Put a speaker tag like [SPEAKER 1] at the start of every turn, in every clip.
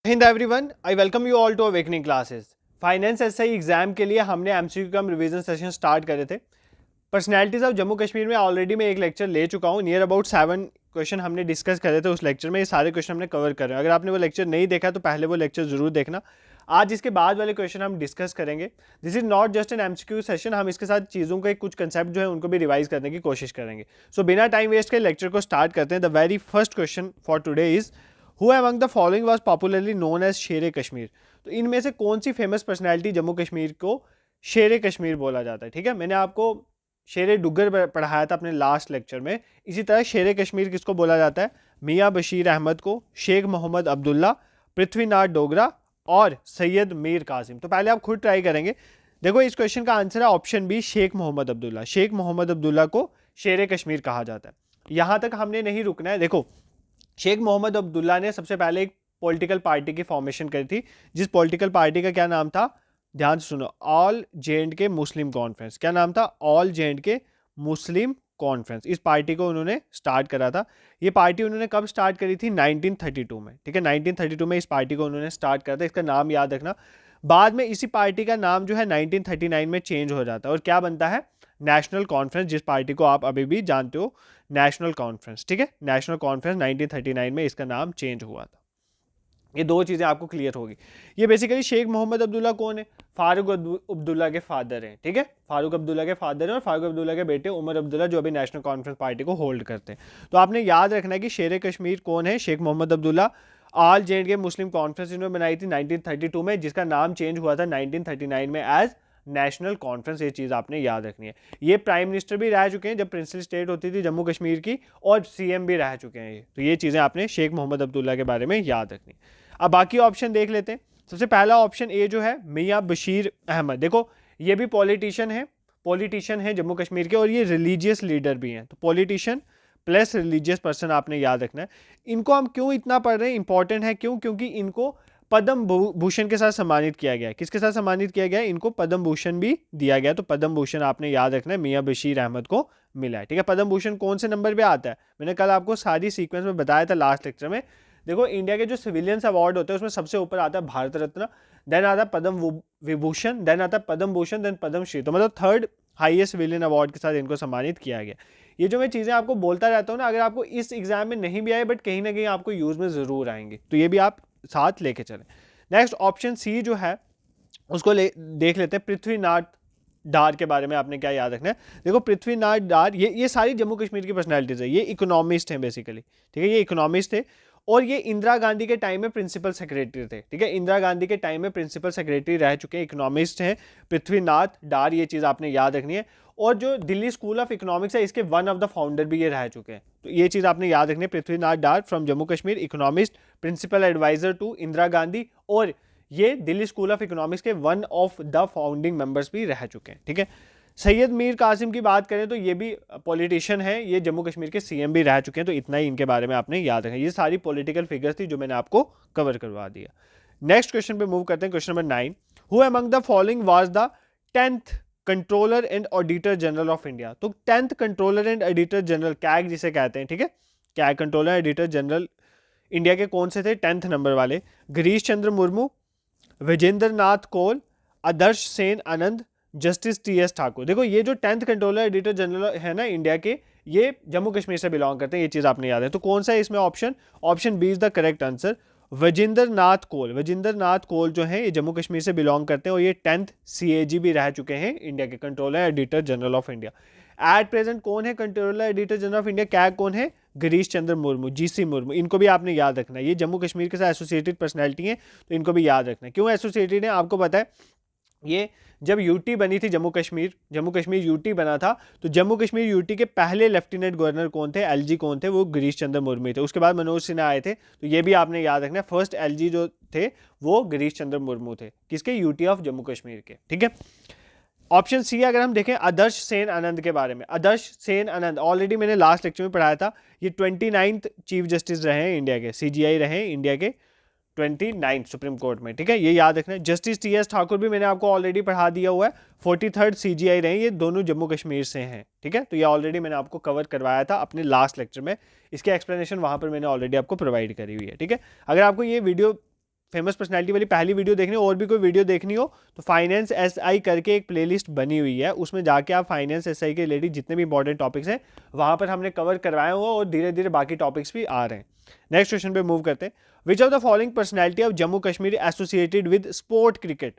[SPEAKER 1] Hind everyone, I welcome you all to awakening classes. Finance SI exam के लिए हमने MCQ cum revision session start करे थे। Personalities of Jammu Kashmir में ऑलरेडी मैं एक लेक्चर ले चुका हूँ। नियर अबाउट 7 क्वेश्चन हमने डिस्कस करे थे उस लेक्चर में। ये सारे क्वेश्चन हमने कवर कर रहे हैं। अगर आपने वो लेक्चर नहीं देखा तो पहले वो लेक्चर जरूर देखना। आज इसके बाद वाले क्वेश्चन हम डिस्कस करेंगे। This is not just an MCQ session, हम इसके साथ चीज़ों के कुछ कंसेप्ट जो है उनको भी रिवाइज करने की कोशिश करेंगे। सो बिना टाइम वेस्ट के लेक्चर को स्टार्ट करते हैं। The very first question for today is who among the following was popularly known as Sher Kashmir. तो इनमें से कौन सी फेमस पर्सनैलिटी जम्मू कश्मीर को शेर कश्मीर बोला जाता है। ठीक है, मैंने आपको शेर डुग्गर पढ़ाया था अपने लास्ट लेक्चर में। इसी तरह शेर कश्मीर किसको बोला जाता है? मियाँ बशीर अहमद को, शेख मोहम्मद अब्दुल्ला, पृथ्वीनाथ डोगरा और सैयद मीर कासिम। तो पहले आप खुद ट्राई करेंगे। देखो, इस क्वेश्चन का आंसर है ऑप्शन बी, शेख मोहम्मद अब्दुल्ला। शेख मोहम्मद अब्दुल्ला को शेर कश्मीर कहा जाता है। यहां तक हमने नहीं रुकना है। देखो, शेख मोहम्मद अब्दुल्ला ने सबसे पहले एक पॉलिटिकल पार्टी की फॉर्मेशन करी थी, जिस पॉलिटिकल पार्टी का क्या नाम था? ध्यान से सुनो, ऑल जे.एंड.के मुस्लिम कॉन्फ्रेंस। क्या नाम था? ऑल जे.एंड.के मुस्लिम कॉन्फ्रेंस। इस पार्टी को उन्होंने स्टार्ट करा था। ये पार्टी उन्होंने कब स्टार्ट करी थी? 1932 में। ठीक है, 1932 में इस पार्टी को उन्होंने स्टार्ट करा था। इसका नाम याद रखना। बाद में इसी पार्टी का नाम जो है 1939 में चेंज हो जाता है और क्या बनता है? नेशनल कॉन्फ्रेंस, जिस पार्टी को आप अभी भी जानते हो, नेशनल कॉन्फ्रेंस। ठीक है, नेशनल कॉन्फ्रेंस 1939 में इसका नाम चेंज हुआ था। ये दो चीज़ें आपको क्लियर होगी। ये बेसिकली शेख मोहम्मद अब्दुल्ला कौन है? फारूक अब्दुल्ला के फादर हैं। ठीक है, फारूक अब्दुल्ला के फादर हैं और फारूक अब्दुल्ला के बेटे उमर अब्दुल्ला जो अभी नेशनल कॉन्फ्रेंस पार्टी को होल्ड करते हैं। तो आपने याद रखना है कि शेर कश्मीर कौन है? शेख मोहम्मद अब्दुल्ला। ऑल जे.एंड.के मुस्लिम कॉन्फ्रेंस इन्होंने बनाई थी 1932 में, जिसका नाम चेंज हुआ था 1939 में एज नेशनल कॉन्फ्रेंस। ये चीज़ आपने याद रखनी है। ये प्राइम मिनिस्टर भी रह चुके हैं जब प्रिंसिपल स्टेट होती थी जम्मू कश्मीर की, और सीएम भी रह चुके हैं ये। तो ये चीज़ें आपने शेख मोहम्मद अब्दुल्ला के बारे में याद रखनी। अब बाकी ऑप्शन देख लेते हैं। सबसे पहला ऑप्शन ए जो है, मियाँ बशीर अहमद। देखो, ये भी पॉलिटिशियन है जम्मू कश्मीर के, और ये रिलीजियस लीडर भी हैं। तो पॉलिटिशियन प्लस रिलीजियस पर्सन आपने याद रखना है। इनको हम क्यों इतना पढ़ रहे हैं, इंपॉर्टेंट है क्यों? क्योंकि इनको पद्म भूषण के साथ सम्मानित किया गया है। किसके साथ सम्मानित किया गया है? इनको पद्म भूषण भी दिया गया। तो पद्म भूषण आपने याद रखना है, मियाँ बशीर अहमद को मिला है। ठीक है, पद्म भूषण कौन से नंबर पे आता है? मैंने कल आपको सारी सीक्वेंस में बताया था लास्ट लेक्चर में। देखो, इंडिया के जो सिविलियंस अवार्ड होते हैं उसमें सबसे ऊपर आता है भारत रत्न, देन आता है पद्म विभूषण, देन आता है पद्म भूषण, देन पद्म श्री। तो मतलब थर्ड हाईएस्ट सिविलियन अवार्ड के साथ इनको सम्मानित किया गया। ये जो मैं चीज़ें आपको बोलता रहता हूँ ना, अगर आपको इस एग्जाम में नहीं भी आए बट कहीं ना कहीं आपको यूज में जरूर आएंगे, तो ये भी आप साथ लेके चलें। नेक्स्ट ऑप्शन सी जो है उसको देख लेते हैं। पृथ्वीनाथ डार के बारे में आपने क्या याद रखना है? देखो, पृथ्वीनाथ डार ये सारी जम्मू कश्मीर की पर्सनैलिटीज है। ये इकोनॉमिस्ट हैं बेसिकली। ठीक है, ये इकोनॉमिस्ट थे और ये इंदिरा गांधी के टाइम में प्रिंसिपल सेक्रेटरी थे। ठीक है, इंदिरा गांधी के टाइम में प्रिंसिपल सेक्रेटरी रह चुके हैं, इकोनॉमिस्ट हैं पृथ्वीनाथ डार। ये चीज़ आपने याद रखनी है। और जो दिल्ली स्कूल ऑफ इकोनॉमिक्स है, इसके वन ऑफ द फाउंडर भी ये रह चुके हैं। तो ये चीज़ आपने याद रखनी है। Prithvinath Dar from Jammu Kashmir, economist, principal adviser to Indira Gandhi, और ये दिल्ली स्कूल ऑफ इकोनॉमिक्स के one of the founding members भी रह चुके हैं। ठीक है, सैयद मीर कासिम की बात करें तो ये भी पॉलिटिशियन है, ये जम्मू कश्मीर के सीएम भी रह चुके हैं। तो इतना ही इनके बारे में आपने याद रखना। ये सारी पॉलिटिकल फिगर्स थी जो मैंने आपको कवर करवा दिया। नेक्स्ट क्वेश्चन पे मूव करते हैं। Question number 9, who among the following was the 10th controller and auditor general of India. तो 10th controller and auditor general, CAG जिसे कहते हैं। ठीक है, CAG controller auditor general India के कौन से थे 10th नंबर वाले? गिरीश चंद्र मुर्मू, विजेंद्र नाथ कोल, आदर्श सेन आनंद, जस्टिस टी.एस. ठाकुर। देखो, ये जो 10th कंट्रोलर एडिटर जनरल है ना इंडिया के, ये जम्मू कश्मीर से बिलोंग करते हैं। ये चीज़ आपने याद है। तो कौन सा है इसमें option? Option B is the correct answer, Vijendra Nath Kol. Vijendra Nath Kol जो है ये जम्मू कश्मीर से बिलोंग करते हैं और ये 10th CAG भी रह चुके हैं इंडिया के, controller editor general of India. At present कौन है controller editor general of India? CAG कौन है? गिरीश चंद्र मुर्मू, GC मुर्मू। इनको भी आपने याद रखना है। ये जम्मू कश्मीर के साथ एसोसिएटेड पर्सनैलिटी है, तो इनको भी याद रखना है। क्यों एसोसिएटेड है आपको पता है? ये जब यूटी बनी थी जम्मू कश्मीर यूटी बना था, तो जम्मू कश्मीर यूटी के पहले लेफ्टिनेंट गवर्नर कौन थे? LG कौन थे? वो गिरीश चंद्र मुर्मू थे। उसके बाद मनोज सिन्हा आए थे। तो ये भी आपने याद रखना है। फर्स्ट LG जो थे वो गिरीश चंद्र मुर्मू थे। किसके? यूटी ऑफ जम्मू कश्मीर के। ठीक है, ऑप्शन सी अगर हम देखें आदर्श सेन आनंद के बारे में। आदर्श सेन आनंद ऑलरेडी मैंने लास्ट लेक्चर में पढ़ाया था। ये 29th चीफ जस्टिस रहे हैं इंडिया के, CGI रहे हैं इंडिया के 29th सुप्रीम कोर्ट में। ठीक है, ये याद रखना है। जस्टिस TS ठाकुर भी मैंने आपको ऑलरेडी पढ़ा दिया हुआ है, 43rd CGI रहे। ये दोनों जम्मू कश्मीर से हैं। ठीक है, तो ये ऑलरेडी मैंने आपको कवर करवाया था अपने लास्ट लेक्चर में। इसके एक्सप्लेनेशन वहां पर मैंने ऑलरेडी आपको प्रोवाइड करी हुई है। ठीक है, अगर आपको ये वीडियो फेमस पर्सनैलिटी वाली पहली वीडियो देखनी हो और भी कोई वीडियो देखनी हो तो फाइनेंस एसआई करके एक प्लेलिस्ट बनी हुई है, उसमें जाके आप फाइनेंस एसआई के रिलेटेड जितने भी इंपॉर्टेंट टॉपिक्स हैं वहाँ पर हमने कवर करवाए हुआ और धीरे धीरे बाकी टॉपिक्स भी आ रहे हैं। नेक्स्ट क्वेश्चन पे मूव करते हैं। Which of the following personality of Jammu Kashmir associated with sport cricket.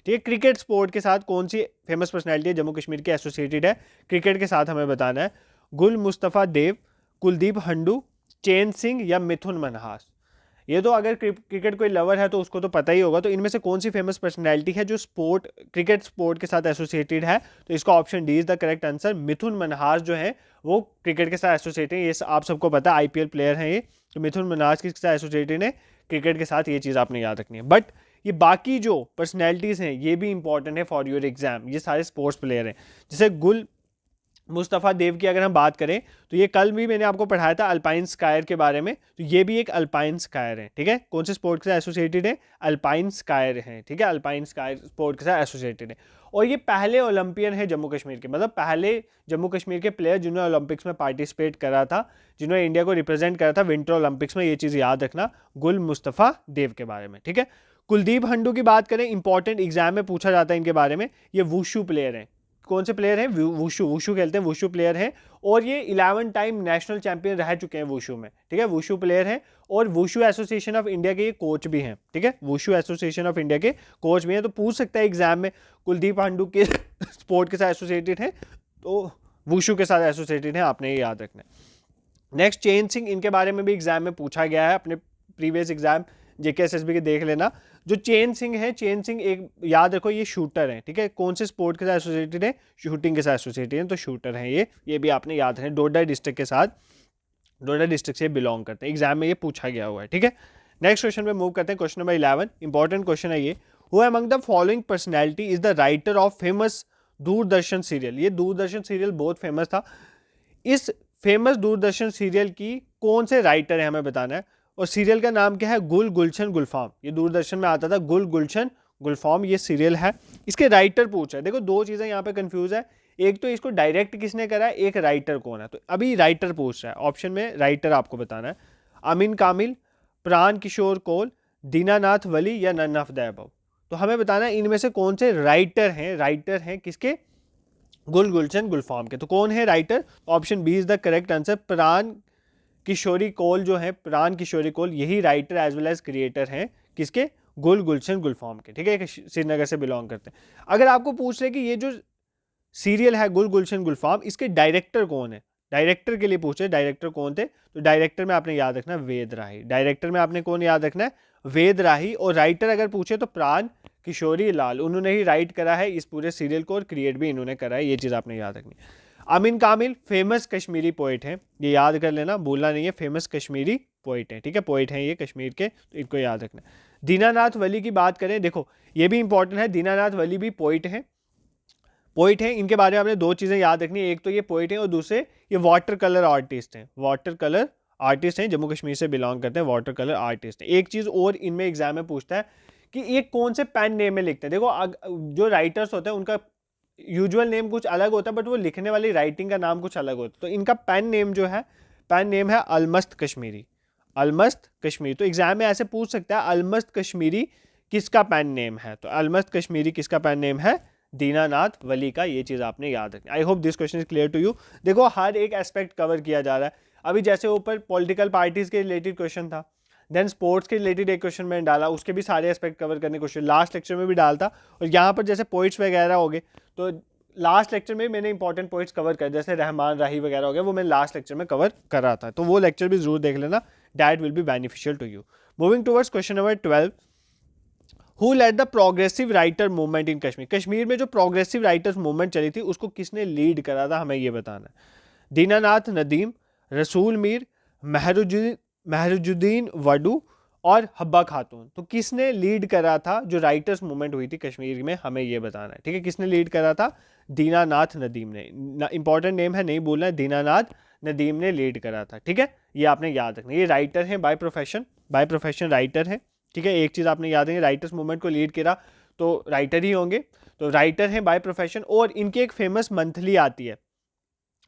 [SPEAKER 1] ठीक है, क्रिकेट स्पोर्ट के साथ कौन सी फेमस पर्सनैलिटी है जम्मू कश्मीर के एसोसिएटेड है क्रिकेट के साथ, हमें बताना है। गुल मुस्तफ़ा देव, कुलदीप हंडू, चेन सिंह या मिथुन मनहास। ये तो अगर क्रिकेट कोई लवर है तो उसको तो पता ही होगा, तो इनमें से कौन सी फेमस पर्सनैलिटी है जो क्रिकेट स्पोर्ट के साथ एसोसिएटेड है, तो इसका option D is the correct answer. Mithun Manhas जो है वो क्रिकेट के साथ एसोसिएटेड है, ये आप सबको पता है, आईपीएल प्लेयर हैं ये। तो मिथुन मनहास किसके साथ एसोसिएटेड है, क्रिकेट के साथ, ये चीज़ आपने याद रखनी है। बट ये बाकी जो पर्सनैलिटीज़ हैं ये भी इंपॉर्टेंट है फॉर योर एग्जाम, ये सारे स्पोर्ट्स प्लेयर हैं। जैसे गुल मुस्तफ़ा देव की अगर हम बात करें तो ये कल भी मैंने आपको पढ़ाया था अल्पाइन स्कायर के बारे में, तो ये भी एक अल्पाइन स्कायर है। ठीक है, कौन से स्पोर्ट के साथ एसोसिएटेड है, अल्पाइन स्कायर है। ठीक है, अल्पाइन स्कायर स्पोर्ट के साथ एसोसिएटेड है। और ये पहले ओलंपियन है जम्मू कश्मीर के, मतलब पहले जम्मू कश्मीर के प्लेयर जिन्होंने ओलंपिक्स में पार्टिसिपेट करा था, जिन्होंने इंडिया को रिप्रेजेंट करा था विंटर ओलंपिक्स में, ये चीज़ याद रखना गुल मुस्तफ़ा देव के बारे में। ठीक है, कुलदीप हंडू की बात करें, इंपॉर्टेंट एग्जाम में पूछा जाता है इनके बारे में, ये वुशु प्लेयर हैं। कौन से प्लेयर हैं, वुशु खेलते हैं, वुशु प्लेयर हैं और ये 11 टाइम नेशनल चैंपियन रह चुके हैं वुशु में। ठीक है, वुशु प्लेयर हैं और वुशु एसोसिएशन ऑफ इंडिया के ये कोच भी हैं। ठीक है, वुशु एसोसिएशन ऑफ इंडिया के कोच भी हैं, तो पूछ सकता है एग्जाम में कुलदीप हंडू के स्पोर्ट के साथ एसोसिएटेड है तो वुशु के साथ एसोसिएटेड है, आपने ये याद रखना है। नेक्स्ट, चेन सिंह, इनके बारे में भी एग्जाम में पूछा गया है, अपने प्रीवियस एग्जाम जेकेएसएसबी के देख लेना। जो चेन सिंह है, चेन सिंह एक याद रखो ये शूटर है। ठीक है, कौन से स्पोर्ट के साथ एसोसिएटेड है, शूटिंग के साथ एसोसिएटेड है, तो शूटर हैं ये भी आपने याद रखना। डोडा डिस्ट्रिक्ट के साथ, डोडा डिस्ट्रिक्ट से बिलोंग करते हैं, एग्जाम में ये पूछा गया हुआ है। ठीक है, नेक्स्ट क्वेश्चन पे मूव करते हैं। क्वेश्चन नंबर 11, इंपॉर्टेंट क्वेश्चन है ये। Who among the following personality is the writer of famous Doordarshan serial. ये दूरदर्शन सीरियल बहुत फेमस था, इस फेमस दूरदर्शन सीरियल की कौन से राइटर है हमें बताना है। और सीरियल का नाम क्या है, गुल गुलशन गुलफाम। ये दूरदर्शन में आता था, गुल गुलशन गुलफाम ये सीरियल है। इसके राइटर पूछ रहे हैं, देखो दो चीज़ें यहाँ पे कंफ्यूज है, एक तो इसको डायरेक्ट किसने करा है, एक राइटर कौन है। तो अभी राइटर पूछ रहा है, ऑप्शन में राइटर आपको बताना है। अमीन कामिल, प्राण किशोर कौल, दीनानाथ वली या नन ऑफ द अबव। तो हमें बताना है इनमें से कौन से राइटर हैं किसके, गुल गुलशन गुलफाम के। तो कौन है writer, option B is the correct answer. Pran Kishori Kaul जो है, प्राण किशोरी कौल, यही writer as well as creator हैं किसके, गुल गुलशन गुलफाम के। ठीक है, श्रीनगर से बिलोंग करते हैं। अगर आपको पूछ ले कि ये जो सीरियल है गुल गुलशन गुलफाम, इसके डायरेक्टर कौन है, डायरेक्टर के लिए पूछे डायरेक्टर कौन थे, तो डायरेक्टर में आपने याद रखना वेद राही। डायरेक्टर में आपने कौन याद रखना है, वेद राही। और राइटर अगर पूछे तो प्राण किशोरी लाल, उन्होंने ही राइट करा है इस पूरे सीरियल को और क्रिएट भी इन्होंने करा है, ये चीज़ आपने याद रखनी है। अमीन कामिल फेमस कश्मीरी पोइट हैं, ये याद कर लेना, भूलना नहीं है, फेमस कश्मीरी पोइट हैं। ठीक है, पोइट हैं ये कश्मीर के, तो इनको याद रखना। दीनानाथ वली की बात करें, देखो ये भी इंपॉर्टेंट है, दीनानाथ वली भी पोइट हैं, इनके बारे में आपने दो चीज़ें याद रखनी है, एक तो ये पोइट हैं और दूसरे ये वाटर कलर आर्टिस्ट हैं, वाटर कलर आर्टिस्ट हैं, जम्मू कश्मीर से बिलोंग करते हैं, वाटर कलर आर्टिस्ट हैं। एक चीज़ और इनमें एग्जाम में पूछता है कि ये कौन से पेन नेम में लिखते हैं। देखो जो राइटर्स होते हैं उनका यूजुअल नेम कुछ अलग होता है, बट वो लिखने वाली राइटिंग का नाम कुछ अलग होता है। तो इनका पेन नेम जो है, पेन नेम है अलमस्त कश्मीरी, अलमस्त कश्मीरी। तो एग्जाम में ऐसे पूछ सकता है अलमस्त कश्मीरी किसका पेन नेम है, तो अलमस्त कश्मीरी किसका पेन नेम है, दीनानाथ वली का। ये चीज़ आपने याद रखनी। I hope this question is clear to you. देखो हर एक एस्पेक्ट कवर किया जा रहा है। अभी जैसे ऊपर पॉलिटिकल पार्टीज के रिलेटेड क्वेश्चन था, देन स्पोर्ट्स के रिलेटेड एक क्वेश्चन मैंने डाला, उसके भी सारे एस्पेक्ट कवर करने क्वेश्चन लास्ट लेक्चर में भी डालता। और यहाँ पर जैसे पोइट्स वगैरह हो गए, तो लास्ट लेक्चर में मैंने इंपॉर्टेंट पॉइंट्स कवर कर, जैसे रहमान राही वगैरह हो गया, वो मैंने लास्ट लेक्चर में कवर कर रहा था, तो वो लेक्चर भी जरूर देख लेना, that will be beneficial to you. Moving towards question number 12, who led the progressive writer movement in Kashmir. Kashmir में जो प्रोग्रेसिव राइटर्स मूवमेंट चली थी उसको किसने लीड करा था, हमें ये बताना है। दीनानाथ नदीम, रसूल मीर, महरुजुद्दीन वडू और हब्बा खातून। तो किसने लीड करा था जो राइटर्स मूवमेंट हुई थी कश्मीर में, हमें ये बताना है। ठीक है, किसने लीड करा था, दीनानाथ नदीम ने, इंपॉर्टेंट नेम है नहीं बोलना है, दीनानाथ नदीम ने लीड करा था। ठीक है, ये आपने याद रखना। ये राइटर हैं बाय प्रोफेशन राइटर है। ठीक है, एक चीज़ आपने याद रखनी, राइटर्स मूवमेंट को लीड करा तो राइटर ही होंगे, तो राइटर हैं बाय प्रोफेशन। और इनकी एक फेमस मंथली आती है,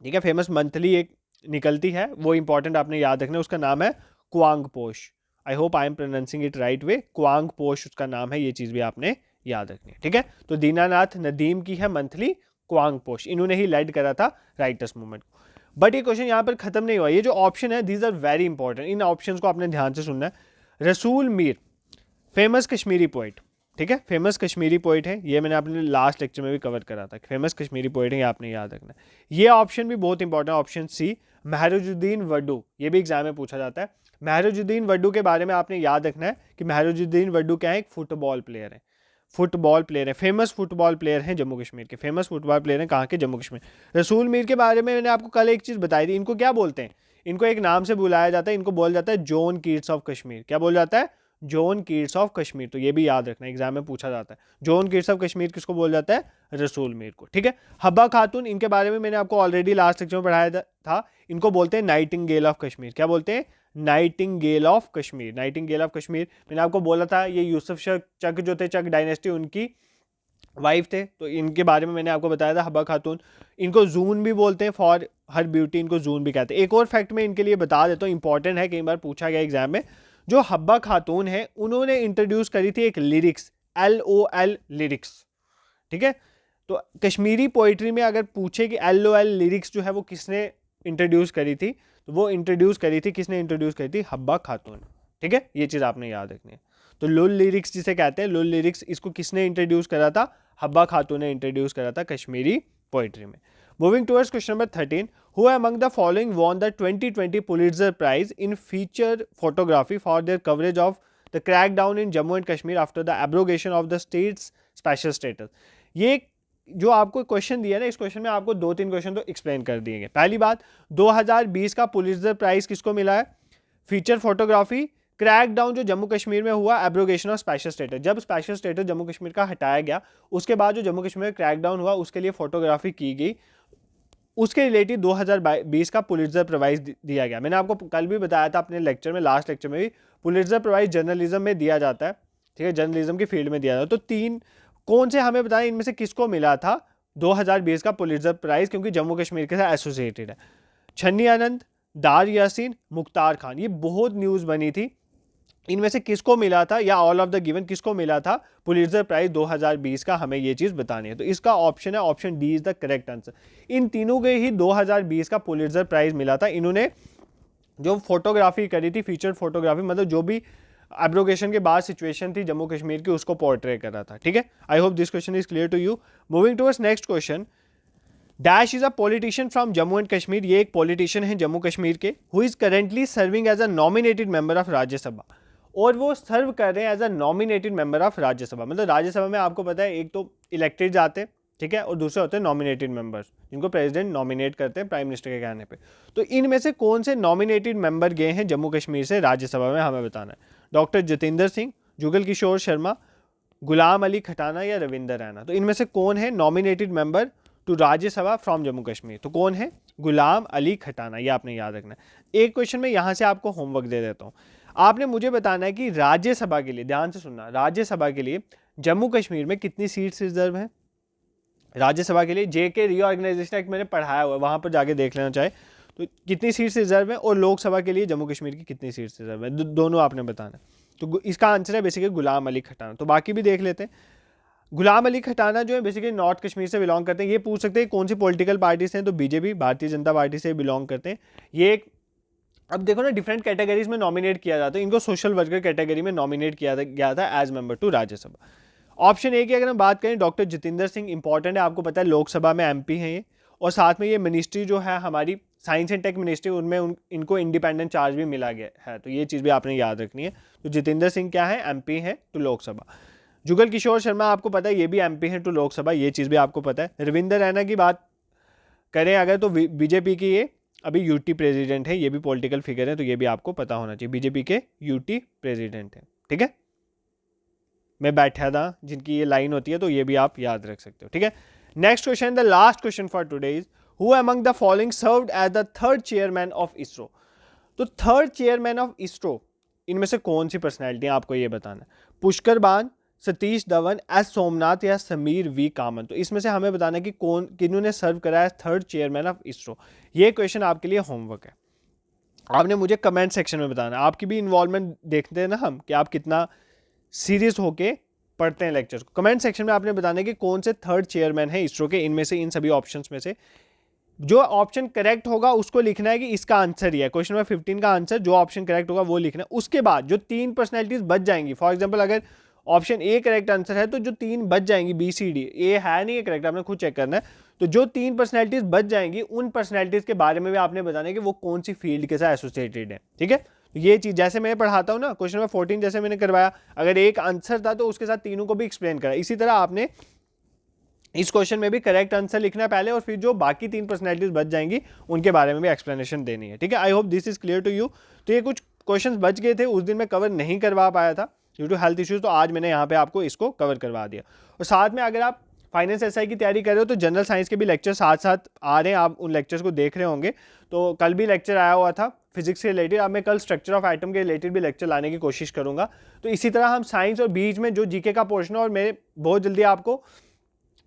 [SPEAKER 1] ठीक है, फेमस मंथली एक निकलती है, वो इंपॉर्टेंट आपने याद रखना, उसका नाम है Kong Posh. I hope I am pronouncing it right way, Kong Posh उसका नाम है, ये चीज़ भी आपने याद रखनी है, ठीक है। तो दीनानाथ नदीम की है मंथली क्वांग पोश, इन्होंने ही लेड करा था राइटर्स मूवमेंट को। बट ये क्वेश्चन यहाँ पर खत्म नहीं हुआ, ये जो ऑप्शन है दीज आर वेरी इंपॉर्टेंट, इन ऑप्शंस को आपने ध्यान से सुनना है। रसूल मीर फेमस कश्मीरी पोइट, ठीक है, फेमस कश्मीरी पोइट है, ये मैंने अपने लास्ट लेक्चर में भी कवर करा था, फेमस कश्मीरी पोइट है, ये आपने याद रखना है। ये ऑप्शन भी बहुत इंपॉर्टेंट, ऑप्शन सी महरुजुद्दीन वड्डू, ये भी एग्जाम में पूछा जाता है। महरुजुद्दीन वड्डू के बारे में आपने याद रखना है कि महरुजुद्दीन वड्डू क्या है, एक फुटबॉल प्लेयर है, फुटबॉल प्लेयर है, फेमस फुटबॉल प्लेयर हैं जम्मू कश्मीर के, फेमस फुटबॉल प्लेयर हैं कहाँ के, जम्मू कश्मीर। रसूल मीर के बारे में मैंने आपको कल एक चीज़ बताई थी, इनको क्या बोलते हैं, इनको एक नाम से बुलाया जाता है, इनको बोला जाता है जॉन कीट्स ऑफ कश्मीर, क्या बोला जाता है, जॉन कीट्स ऑफ कश्मीर। तो ये भी याद रखना, एग्जाम में पूछा जाता है, जॉन कीट्स ऑफ कश्मीर किसको बोला जाता है, रसूल मीर को, ठीक है। हब्बा खातून, इनके बारे में मैंने आपको ऑलरेडी लास्ट लेक्चर में पढ़ाया था, इनको बोलते हैं नाइटिंगेल ऑफ कश्मीर, क्या बोलते हैं, Nightingale of Kashmir, Nightingale of Kashmir. मैंने आपको बोला था ये यूसुफ शाह चक जो थे, चक डायनेस्टी, उनकी वाइफ थे, तो इनके बारे में मैंने आपको बताया था, हब्बा खातून। इनको जून भी बोलते हैं, फॉर हर ब्यूटी इनको जून भी कहते हैं। एक और फैक्ट मैं इनके लिए बता देता हूँ, इंपॉर्टेंट है, कई बार पूछा गया एग्जाम में। जो हब्बा खातून है उन्होंने इंट्रोड्यूस करी थी एक लिरिक्स, LOL लिरिक्स, ठीक है। तो कश्मीरी पोइट्री में अगर पूछे कि LOL लिरिक्स जो है वो किसने इंट्रोड्यूस करी थी, तो वो इंट्रोड्यूस करी थी, किसने इंट्रोड्यूस करी थी, हब्बा खातून, ठीक है। ये चीज़ आपने याद रखनी है। तो लुल लिरिक्स जिसे कहते हैं, लुल लिरिक्स, इसको किसने इंट्रोड्यूस करा था, हब्बा खातून ने इंट्रोड्यूस करा था कश्मीरी पोइट्री में। Moving towards question number 13, who among the following won the 2020 Pulitzer Prize in feature photography for their coverage of the crackdown in Jammu and Kashmir after the abrogation of the state's special status. ये जो आपको question दिया ना, इस question में आपको 2-3 question तो explain कर दिए गए। पहली बात, 2020 का पुलिट्जर प्राइज किसको मिला है, फीचर फोटोग्राफी, क्रैकडाउन जो जम्मू कश्मीर में हुआ, एब्रोगेशन ऑफ स्पेशल स्टेटस, जब स्पेशल स्टेटस जम्मू कश्मीर का हटाया गया, उसके बाद जो जम्मू कश्मीर में क्रैकडाउन हुआ उसके लिए फोटोग्राफी की गई, उसके रिलेटेड 2020 का पुलिट्जर प्राइज दिया गया। मैंने आपको कल भी बताया था अपने लेक्चर में, लास्ट लेक्चर में भी, पुलिट्जर प्राइज जर्नलिज्म में दिया जाता है, ठीक है, जर्नलिज्म की फील्ड में दिया जाता है। तो 3 कौन से हमें बताएं, इनमें से किसको मिला था 2020 का पुलिट्जर प्राइज, क्योंकि जम्मू कश्मीर के साथ एसोसिएटेड है। छन्नी आनंद, दार यासीन, मुख्तार खान, ये बहुत न्यूज़ बनी थी, इनमें से किसको मिला था, या ऑल ऑफ द गिवन किसको मिला था पुलिट्जर प्राइज 2020 का, हमें ये चीज़ बतानी है। तो इसका ऑप्शन है, option D is the correct answer. इन तीनों के ही 2020 का पुलिट्जर प्राइज मिला था। इन्होंने जो फोटोग्राफी करी थी, फीचर फोटोग्राफी, मतलब जो भी एब्रोगेशन के बाद सिचुएशन थी जम्मू कश्मीर की, उसको पोर्ट्रे करा था, ठीक है। I hope this question is clear to you. Moving towards next question, dash is a politician from Jammu and Kashmir, ये एक पॉलिटिशियन है जम्मू कश्मीर के, who is currently serving as a nominated member of Rajya Sabha, और वो सर्व कर रहे हैं as a nominated member of Rajya Sabha. मतलब राज्यसभा में आपको पता है एक तो इलेक्टेड जाते हैं, ठीक है, और दूसरे होते हैं नॉमिनेटेड मेंबर्स, जिनको प्रेसिडेंट नॉमिनेट करते हैं प्राइम मिनिस्टर के कहने पे। तो इनमें से कौन से नॉमिनेटेड मेंबर गए हैं जम्मू कश्मीर से राज्यसभा में, हमें बताना है। डॉक्टर जितेंद्र सिंह, जुगल किशोर शर्मा, गुलाम अली खटाना या रविंदर रैना। तो इनमें से कौन है nominated member to Rajya Sabha from Jammu Kashmir, तो कौन है, गुलाम अली खटाना, ये आपने याद रखना है। एक क्वेश्चन में यहाँ से आपको होमवर्क दे देता हूँ, आपने मुझे बताना है कि राज्यसभा के लिए, ध्यान से सुनना, राज्यसभा के लिए जम्मू कश्मीर में कितनी सीट्स रिजर्व हैं। राज्यसभा के लिए JK रीऑर्गेनाइजेशन एक्ट मैंने पढ़ाया हुआ है, वहाँ पर जाके देख लेना चाहे तो कितनी सीट्स रिजर्व है, और लोकसभा के लिए जम्मू कश्मीर की कितनी सीट्स रिजर्व है, दोनों आपने बताना है। तो इसका आंसर है बेसिकली गुलाम अली खटाना। तो बाकी भी देख लेते हैं। गुलाम अली खटाना जो है बेसिकली नॉर्थ कश्मीर से बिलोंग करते हैं। ये पूछ सकते हैं कौन सी पॉलिटिकल पार्टी से हैं, तो BJP, भारतीय जनता पार्टी से बिलोंग करते हैं। ये एक, अब देखो ना, डिफरेंट कैटेगरीज में नॉमिनेट किया जाता है, इनको सोशल वर्कर कैटेगरी में नॉमिनेट किया गया था as member to Rajya Sabha. Option A की अगर हम बात करें, डॉक्टर जितेंद्र सिंह, इंपॉर्टेंट है, आपको पता है लोकसभा में MP हैं ये, और साथ में ये मिनिस्ट्री जो है हमारी साइंस एंड टेक मिनिस्ट्री, उनमें इनको इंडिपेंडेंट चार्ज भी मिला गया है, तो ये चीज़ भी आपने याद रखनी है। तो जितेंद्र सिंह क्या है, MP है टू लोकसभा। जुगल किशोर शर्मा आपको पता है ये भी MP है टू लोकसभा, ये चीज़ भी आपको पता है। रविंदर रैना की बात करें अगर, तो BJP की ये अभी UT प्रेसिडेंट है, ये भी पॉलिटिकल फिगर है, तो ये भी आपको पता होना चाहिए, BJP के UT प्रेसिडेंट है, ठीक है। मैं बैठा था जिनकी ये लाइन होती है, तो ये भी आप याद रख सकते हो, ठीक है। Next question, the last question for today is, who among the following served as the third chairman of ISRO. तो थर्ड चेयरमैन ऑफ इसरो, इनमें से कौन सी पर्सनैलिटी आपको ये बताना है, पुष्कर बान, सतीश धवन, S सोमनाथ या समीर V कामन। तो इसमें से हमें बताना है कि किन्होंने सर्व करा है थर्ड चेयरमैन ऑफ इसरो। ये क्वेश्चन आपके लिए होमवर्क है। आपने मुझे कमेंट सेक्शन में बताना। आपकी भी इन्वॉल्वमेंट देखते हैं ना हम, कि आप कितना सीरियस होके पढ़ते हैं लेक्चर को। कमेंट सेक्शन में आपने बताना है कि कौन से थर्ड चेयरमैन है इसरो के, इनमें से, इन सभी ऑप्शंस में से जो ऑप्शन करेक्ट होगा उसको लिखना है कि इसका आंसर ही है। क्वेश्चन नंबर 15 का आंसर जो ऑप्शन करेक्ट होगा वो लिखना है। उसके बाद जो 3 पर्सनैलिटीज बच जाएंगी, फॉर एग्जांपल अगर ऑप्शन ए करेक्ट आंसर है तो जो 3 बच जाएंगी, बी सी डी, ए है नहीं है करेक्ट, आपने खुद चेक करना है। तो जो 3 पर्सनैलिटीज बच जाएंगी उन पर्सनैलिटीज के बारे में भी आपने बताना है कि वो कौन सी फील्ड के साथ एसोसिएटेड है। ठीक है, ये चीज जैसे मैं पढ़ाता हूँ ना, क्वेश्चन नंबर 14 जैसे मैंने करवाया, अगर एक आंसर था तो उसके साथ तीनों को भी एक्सप्लेन करा। इसी तरह आपने इस क्वेश्चन में भी करेक्ट आंसर लिखना है पहले, और फिर जो बाकी 3 पर्सनैलिटीज बच जाएंगी उनके बारे में भी एक्सप्लेनेशन देनी है। ठीक है, I hope this is clear to you. तो ये कुछ क्वेश्चंस बच गए थे, उस दिन मैं कवर नहीं करवा पाया था ड्यू टू हेल्थ इश्यूज, तो आज मैंने यहाँ पे आपको इसको कवर करवा दिया। और साथ में अगर आप फाइनेंस एसआई की तैयारी कर रहे हो तो जनरल साइंस के भी लेक्चर साथ साथ आ रहे हैं, आप उन लेक्चर्स को देख रहे होंगे। तो कल भी लेक्चर आया हुआ था फिजिक्स से रिलेटेड, अब मैं कल स्ट्रक्चर ऑफ एटम के रिलेटेड भी लेक्चर लाने की कोशिश करूंगा। तो इसी तरह हम साइंस और बीच में जो जीके का पोर्शन है, और मैं बहुत जल्दी आपको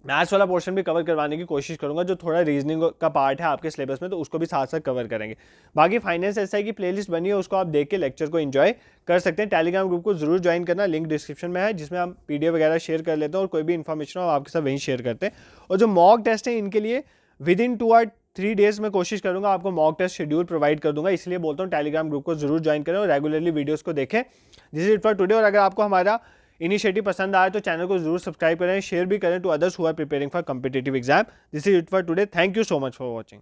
[SPEAKER 1] मैथ्स वाला पोर्शन भी कवर करवाने की कोशिश करूंगा, जो थोड़ा रीजनिंग का पार्ट है आपके सिलेबस में, तो उसको भी साथ साथ कवर करेंगे। बाकी फाइनेंस एसआई की प्लेलिस्ट बनी है, उसको आप देख के लेक्चर को एंजॉय कर सकते हैं। टेलीग्राम ग्रुप को जरूर ज्वाइन करना, लिंक डिस्क्रिप्शन में है, जिसमें हम पीडीएफ वगैरह शेयर कर लेते हैं और कोई भी इन्फॉर्मेशन हो आपके साथ वहीं शेयर करते हैं। और जो मॉक टेस्ट है इनके लिए विद इन 2 or 3 days में कोशिश करूंगा आपको मॉक टेस्ट शेड्यूल प्रोवाइड कर दूंगा, इसलिए बोलता हूँ टेलीग्राम ग्रुप को जरूर ज्वाइन करें और रेगुलरली वीडियोस को देखें। This is it for today. और अगर आपको हमारा इनिशिएटिव पसंद आए तो चैनल को जरूर सब्सक्राइब करें, शेयर भी करें to others who are preparing for competitive exam. This is it for today, thank you so much for watching.